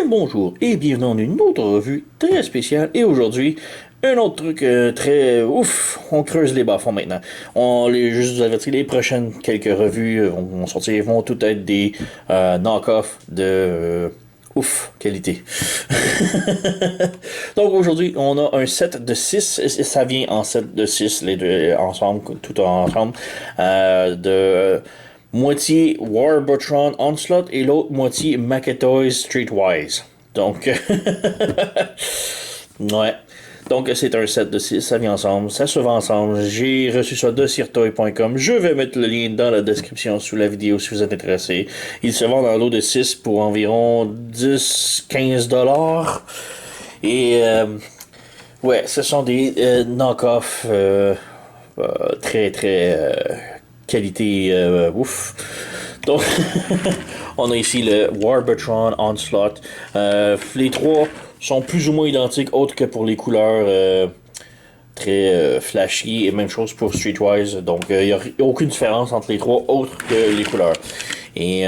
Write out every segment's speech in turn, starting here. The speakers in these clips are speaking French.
bonjour et bienvenue dans une autre revue très spéciale. Et aujourd'hui, un autre truc très ouf, on creuse les bas-fonds maintenant. Juste vous avertir, les prochaines quelques revues vont sortir, vont toutes être des knock-off de ouf qualité. Donc aujourd'hui, on a un set de 6, et ça vient en set de 6, les deux ensemble, tout ensemble, de moitié Warbotron Onslaught et l'autre moitié Maketoys Streetwise. Donc, ouais. Donc, c'est un set de 6, ça vient ensemble, ça se vend ensemble. J'ai reçu ça de sirtoy.com. Je vais mettre le lien dans la description sous la vidéo si vous êtes intéressé. Il se vend dans l'eau de 6 pour environ 10-15$. Et, ouais, ce sont des knock-off très, qualité ouf. Donc, on a ici le Warbotron Onslaught. Les trois sont plus ou moins identiques, autres que pour les couleurs très flashy, et même chose pour Streetwise. Donc, il n'y a aucune différence entre les trois, autres que les couleurs. Et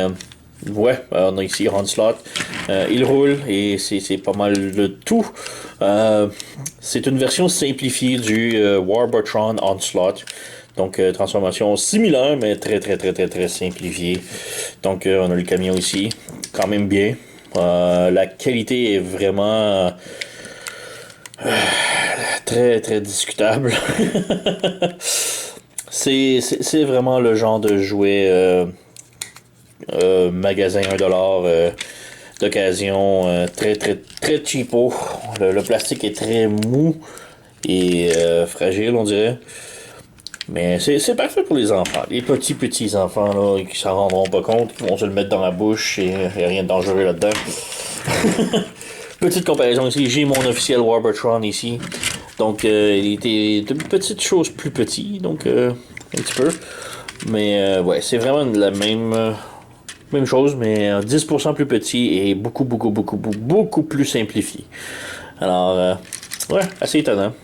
ouais, on a ici Onslaught. Il roule et c'est pas mal le tout. C'est une version simplifiée du Warbotron Onslaught. Donc, transformation similaire, mais très simplifiée. Donc, on a le camion ici, quand même bien. La qualité est vraiment très discutable. c'est vraiment le genre de jouet magasin $1 d'occasion, très cheapo. Le plastique est très mou et fragile, on dirait. Mais c'est parfait pour les enfants. Les petits enfants là, qui s'en rendront pas compte, qui vont se le mettre dans la bouche et il n'y a rien de dangereux là-dedans. Petite comparaison ici, j'ai mon officiel Warbotron ici. Donc il était de petites choses plus petites, donc un petit peu. Mais ouais, c'est vraiment la même chose, mais 10% plus petit et beaucoup plus simplifié. Alors, ouais, assez étonnant.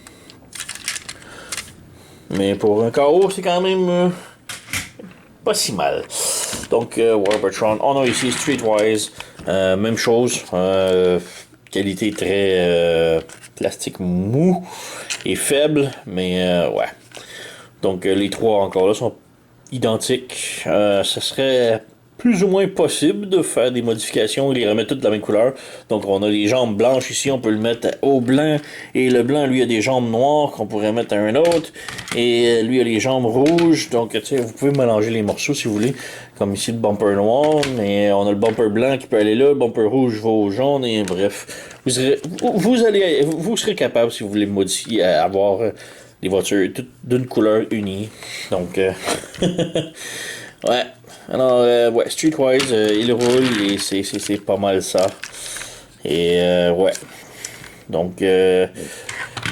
Mais pour un KO, c'est quand même pas si mal. Donc, Warbotron. On a ici Streetwise. Même chose. Qualité très plastique mou et faible. Mais ouais. Donc, les trois encore là sont identiques. Ce serait plus ou moins possible de faire des modifications et les remettre toutes de la même couleur. Donc on a les jambes blanches ici, on peut le mettre au blanc, et le blanc lui a des jambes noires qu'on pourrait mettre à un autre, et lui a les jambes rouges. Donc tu sais, vous pouvez mélanger les morceaux si vous voulez, comme ici le bumper noir, mais on a le bumper blanc qui peut aller là, le bumper rouge va au jaune, et bref, vous serez capable, si vous voulez modifier, à avoir des voitures toutes d'une couleur unie. Donc ouais. Alors, ouais, Streetwise, il roule et c'est pas mal ça. Et, ouais. Donc,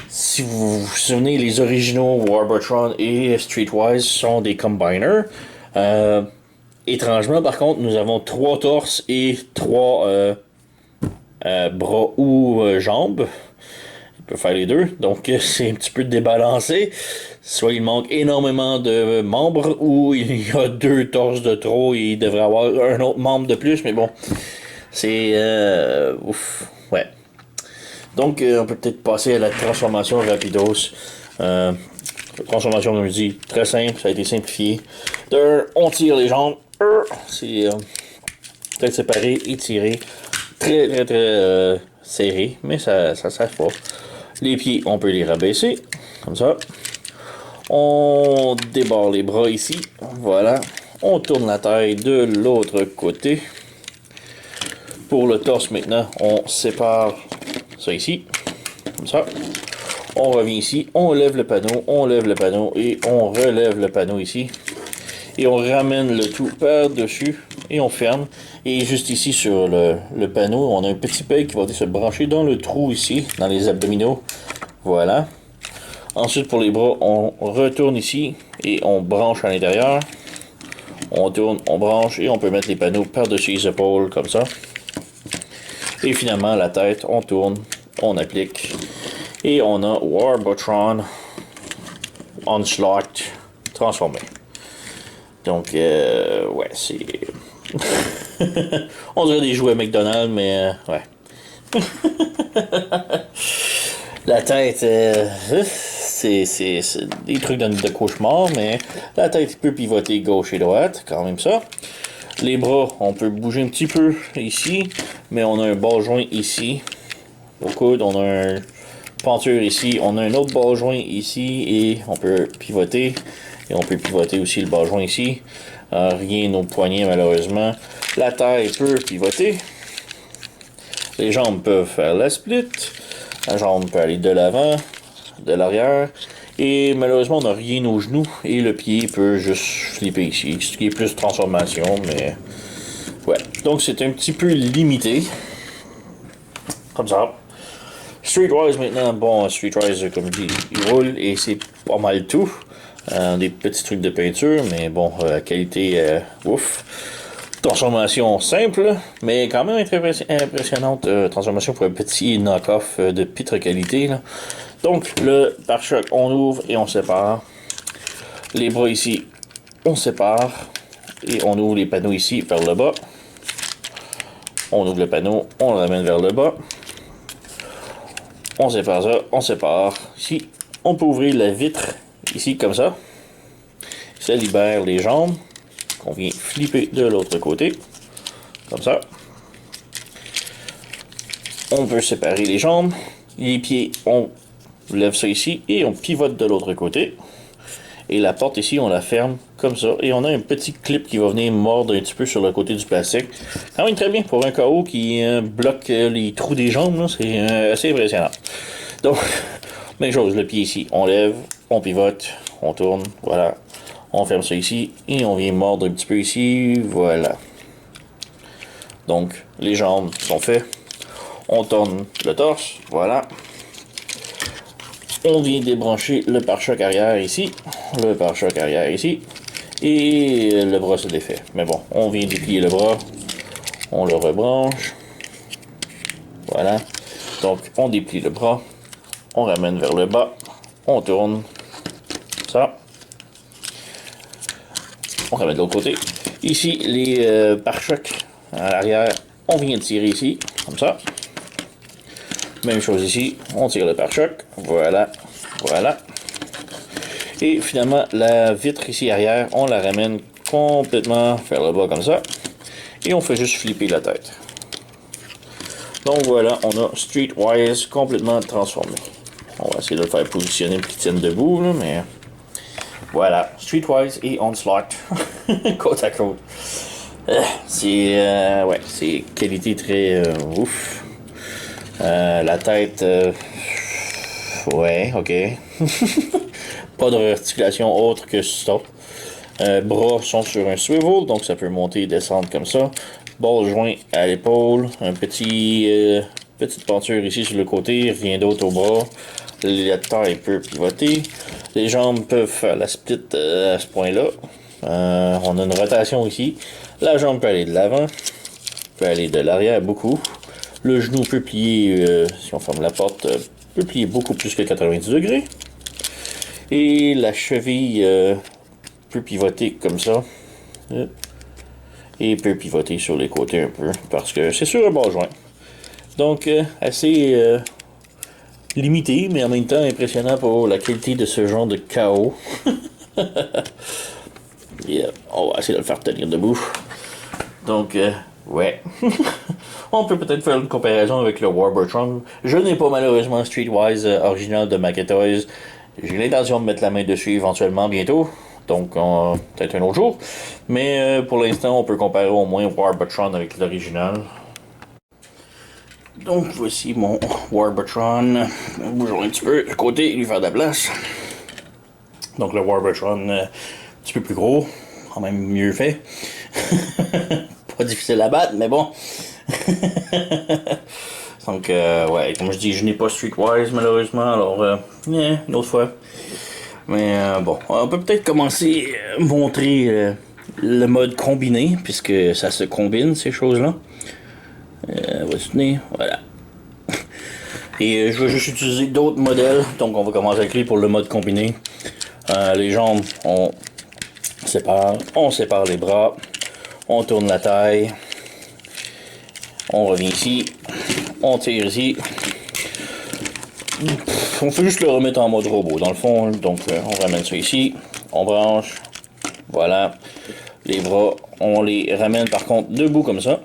si vous vous souvenez, les originaux Warbotron et Streetwise sont des combiners. Étrangement, par contre, nous avons 3 torses et 3 bras ou jambes. Il peut faire les deux, donc c'est un petit peu débalancé. Soit il manque énormément de membres, ou il y a 2 torses de trop et il devrait avoir un autre membre de plus, mais bon, c'est ouf, ouais. Donc on peut peut-être passer à la transformation rapidos. Transformation, comme je dis, très simple, ça a été simplifié. On tire les jambes, c'est peut-être séparé et tiré, très serré, mais ça sert pas. Les pieds, on peut les rabaisser, comme ça. On débarre les bras ici, voilà. On tourne la taille de l'autre côté. Pour le torse maintenant, on sépare ça ici, comme ça. On revient ici, on lève le panneau et on relève le panneau ici. Et on ramène le tout par-dessus et on ferme. Et juste ici sur le panneau, on a un petit peg qui va se brancher dans le trou ici, dans les abdominaux. Voilà. Ensuite, pour les bras, on retourne ici et on branche à l'intérieur. On tourne, on branche et on peut mettre les panneaux par-dessus les épaules comme ça. Et finalement, la tête, on tourne, on applique. Et on a Warbotron Onslaught transformé. Donc, ouais, c'est... on dirait des jouets McDonald's, mais ouais. La tête, c'est des trucs de cauchemar, mais la tête peut pivoter gauche et droite, quand même ça. Les bras, on peut bouger un petit peu ici, mais on a un ball joint ici. Au coude, on a un penture ici, on a un autre ball joint ici, et on peut pivoter. Et on peut pivoter aussi le ball joint ici. Rien au poignet, malheureusement. La taille peut pivoter. Les jambes peuvent faire la split. La jambe peut aller de l'avant, de l'arrière. Et malheureusement, on n'a rien aux genoux. Et le pied peut juste flipper ici. Ce qui est plus transformation, mais... ouais. Donc, c'est un petit peu limité. Comme ça. Streetwise maintenant. Bon, Streetwise, comme je dis, il roule et c'est pas mal tout. Des petits trucs de peinture, mais bon, la qualité, ouf. Transformation simple, mais quand même très impressionnante. Transformation pour un petit knock-off de pitre qualité. Là. Donc, le pare-choc, on ouvre et on sépare. Les bras ici, on sépare. Et on ouvre les panneaux ici vers le bas. On ouvre le panneau, on le ramène vers le bas. On sépare ça, on sépare. Ici, on peut ouvrir la vitre, ici, comme ça. Ça libère les jambes. On vient flipper de l'autre côté, comme ça. On peut séparer les jambes, les pieds, on lève ça ici et on pivote de l'autre côté. Et la porte ici, on la ferme comme ça. Et on a un petit clip qui va venir mordre un petit peu sur le côté du plastique. Quand même très bien pour un KO qui bloque les trous des jambes, c'est assez impressionnant. Donc, même chose, le pied ici, on lève, on pivote, on tourne, voilà. On ferme ça ici et on vient mordre un petit peu ici, voilà. Donc, les jambes sont faites. On tourne le torse, voilà. On vient débrancher le pare-choc arrière ici, le pare-choc arrière ici, et le bras se défait. Mais bon, on vient déplier le bras, on le rebranche, voilà. Donc, on déplie le bras, on ramène vers le bas, on tourne, ça. On ramène de l'autre côté. Ici, les pare-chocs à l'arrière, on vient tirer ici, comme ça. Même chose ici, on tire le pare-choc, voilà, voilà. Et finalement, la vitre ici arrière, on la ramène complètement vers le bas comme ça. Et on fait juste flipper la tête. Donc voilà, on a Streetwise complètement transformé. On va essayer de le faire positionner pour qu'il tienne debout, là, mais... voilà, Streetwise et Onslaught, côte à côte. Ouais, c'est qualité très ouf. La tête, ouais, ok. Pas de réarticulation autre que ça. Bras sont sur un swivel, donc ça peut monter et descendre comme ça. Ball joint à l'épaule, un petite penture ici sur le côté, rien d'autre au bras. La taille peut pivoter. Les jambes peuvent faire la split à ce point-là. On a une rotation ici. La jambe peut aller de l'avant, peut aller de l'arrière beaucoup. Le genou peut plier, si on ferme la porte, peut plier beaucoup plus que 90 degrés. Et la cheville peut pivoter comme ça. Et peut pivoter sur les côtés un peu, parce que c'est sur un bas joint. Donc, assez limité, mais en même temps impressionnant pour la qualité de ce genre de KO. Yeah, on va essayer de le faire tenir debout. Donc, ouais. On peut peut-être faire une comparaison avec le Warbertron. Je n'ai pas malheureusement Streetwise original de Maquetoys. J'ai l'intention de mettre la main dessus éventuellement bientôt. Donc, peut-être un autre jour. Mais pour l'instant, on peut comparer au moins Warbertron avec l'original. Donc, voici mon Warbertron. Bougeons un petit peu de côté, lui faire de la place. Donc, le Warbertron, un petit peu plus gros, quand même mieux fait. Pas difficile à battre, mais bon. Donc, ouais, comme je dis, je n'ai pas Streetwise malheureusement, alors, une autre fois. Mais bon, on peut peut-être commencer à montrer le mode combiné, puisque ça se combine, ces choses-là. On va soutenir, voilà. Et je vais juste utiliser d'autres modèles, donc on va commencer avec lui pour le mode combiné. Les jambes, on sépare les bras, on tourne la taille, on revient ici, On tire ici. On fait juste le remettre en mode robot dans le fond. Donc on ramène ça ici. On branche. Voilà. Les bras, on les ramène par contre debout comme ça.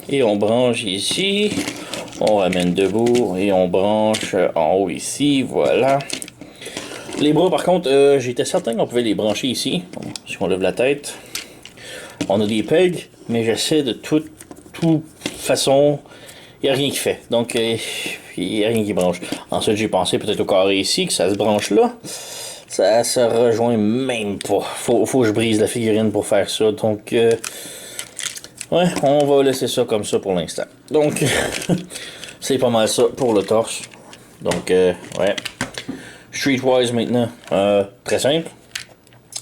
Et on branche ici. On ramène debout et on branche en haut ici. Voilà. Les bras par contre, j'étais certain qu'on pouvait les brancher ici. Si on lève la tête. On a des pegs, mais j'essaie de toute façon. Il n'y a rien qui fait. Donc, il n'y a rien qui branche. Ensuite, j'ai pensé peut-être au carré ici, que ça se branche là. Ça se rejoint même pas. Faut que je brise la figurine pour faire ça. Donc, ouais, on va laisser ça comme ça pour l'instant. Donc, c'est pas mal ça pour le torse. Donc, ouais. Streetwise maintenant. Très simple.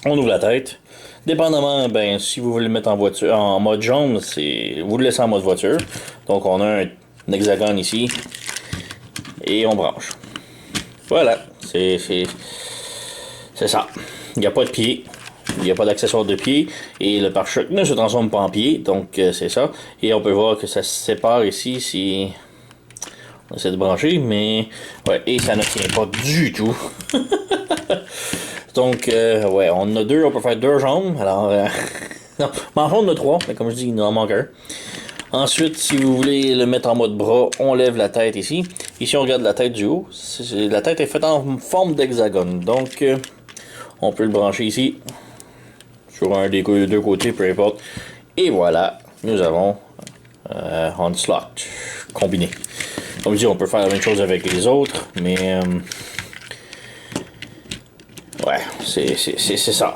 On ouvre la tête. Dépendamment, ben, si vous voulez le mettre en voiture, en mode jaune, vous le laissez en mode voiture. Donc, on a un hexagone ici. Et on branche. Voilà. C'est ça. Il n'y a pas de pied. Il n'y a pas d'accessoire de pied. Et le pare-choc ne se transforme pas en pied. Donc, c'est ça. Et on peut voir que ça se sépare ici si on essaie de brancher. Mais, ouais. Et ça ne tient pas du tout. Donc, ouais, on en a deux. On peut faire deux jambes. Alors, non. Mais en fait, on en a trois. Mais comme je dis, il nous en manque un. Ensuite, si vous voulez le mettre en mode bras, on lève la tête ici. Ici, on regarde la tête du haut. La tête est faite en forme d'hexagone. Donc, on peut le brancher ici. Sur un des deux côtés, peu importe. Et voilà, nous avons Onslaught combiné. Comme je dis, on peut faire la même chose avec les autres. Mais, ouais, c'est ça.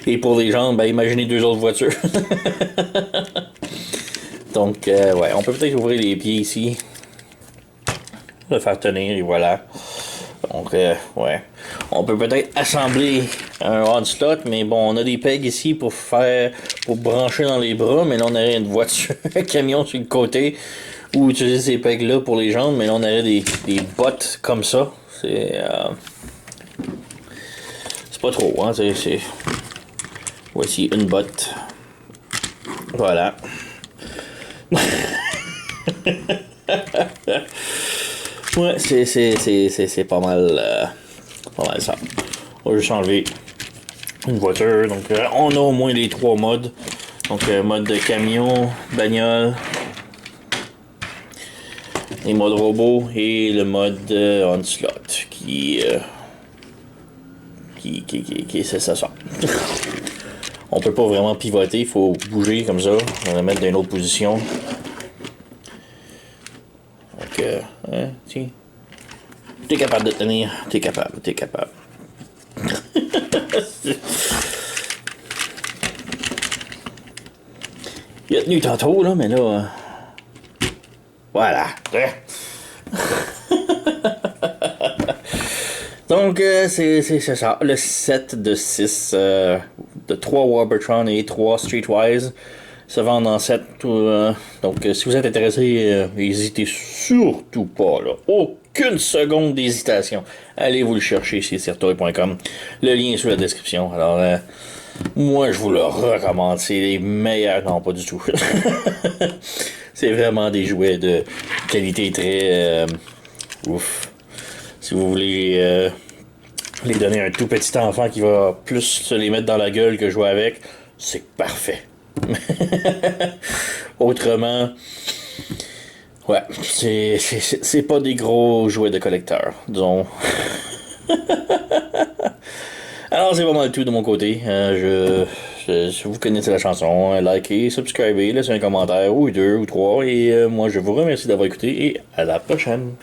Et pour les jambes, ben, imaginez deux autres voitures. Donc, ouais, on peut peut-être ouvrir les pieds ici. Le faire tenir, et voilà. Donc, ouais. On peut peut-être assembler un Onslaught, mais bon, on a des pegs ici pour brancher dans les bras, mais là, on aurait une voiture, un camion sur le côté, ou utiliser ces pegs-là pour les jambes, mais là, on aurait des bottes comme ça. C'est pas trop, hein, Voici une botte. Voilà. Ouais, c'est pas mal ça. On va juste enlever une voiture. Donc, on a au moins les trois modes. Donc, mode de camion, bagnole, les modes robot et le mode Onslaught qui c'est ça. On peut pas vraiment pivoter, il faut bouger comme ça. On va le mettre dans une autre position. Donc, tiens. T'es capable de tenir. T'es capable. Il a tenu tantôt, là, mais là... Voilà. Donc, c'est ça. Le set de 6, de 3 Warbotron et 3 Streetwise se vendent en set. Donc, si vous êtes intéressé, n'hésitez surtout pas, là. Aucune seconde d'hésitation. Allez vous le chercher chez Sertoy.com. Le lien est sous la description. Alors, moi, je vous le recommande. C'est les meilleurs. Non, pas du tout. C'est vraiment des jouets de qualité très... ouf. Si vous voulez les donner à un tout petit enfant qui va plus se les mettre dans la gueule que jouer avec, c'est parfait. Autrement, ouais, c'est pas des gros jouets de collecteur, disons. Alors, c'est vraiment tout de mon côté. Vous connaissez la chanson, likez, subscribez, laissez un commentaire, ou deux, ou trois, et moi je vous remercie d'avoir écouté, et à la prochaine.